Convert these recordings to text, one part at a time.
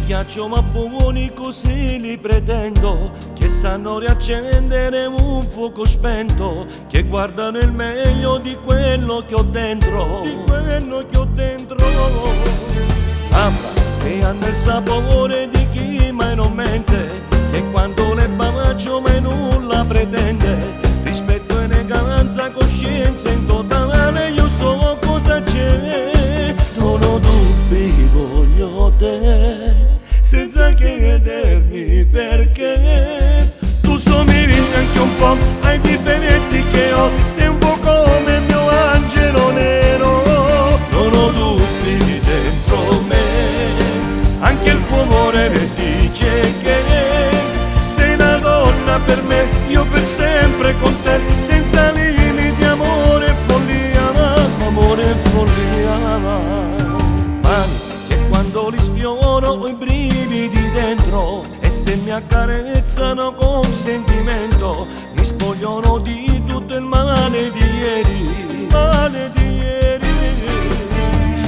ghiaccio ma buoni così li pretendo, che sanno riaccendere un fuoco spento, che guardano il meglio di quello che ho dentro, di quello che ho dentro. Labbra che hanno il sapore di chi mai non mente, che quando le bacio mai nulla pretende, rispetto, eleganza, coscienza in totale, io so cosa c'è, non ho dubbi, voglio te, senza chiedermi perché. Tu somigli anche un po' ai difetti che ho, sei un po' come il mio angelo nero, non ho dubbi dentro me, anche il tuo amore mi dice che sei la donna per me, io per sempre con te, senza limiti, amore e follia, amore e follia. Mani che quando li sfioro ho i brividi dentro, e se mi accarezzano con sentimento, mi spogliano di tutto il male di ieri, male di ieri.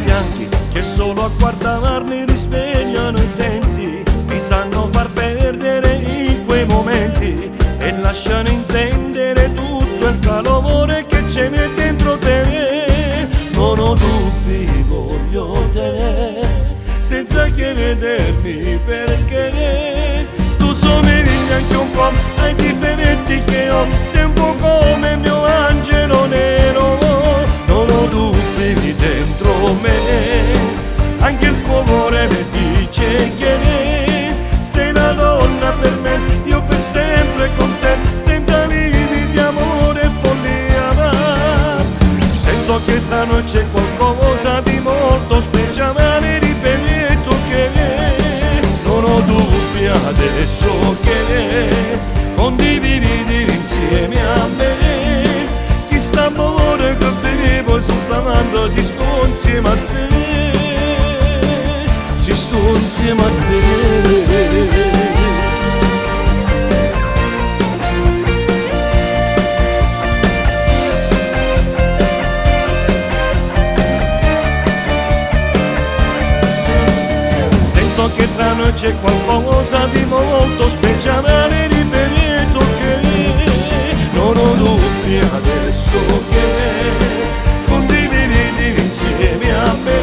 Fianchi che solo a guardarli risvegliano i sensi, mi sanno far perdere in quei momenti, e lasciano intendere tutto il calore che c'è dentro te. Non ho dubbi, voglio te, senza chiedermi perché. Tu somigli anche un po' ai difetti che ho, sei un po' come il mio angelo nero, non ho dubbi dentro me, anche il tuo amore mi dice che sei la donna per me, io per sempre con te, senza limiti, amore e follia. Sento che tra noi c'è qualcosa di molto speciale, ripeto che non ho dubbi adesso che condividi insieme a me, chi sta amore che vivo soltanto si sto insieme a te, si sto insieme a te. Che tra noi c'è qualcosa di molto speciale, ripeto che non ho dubbi adesso che condividi insieme a me,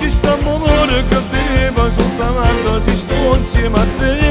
chi sta amore che viva soltanto si sto insieme a te.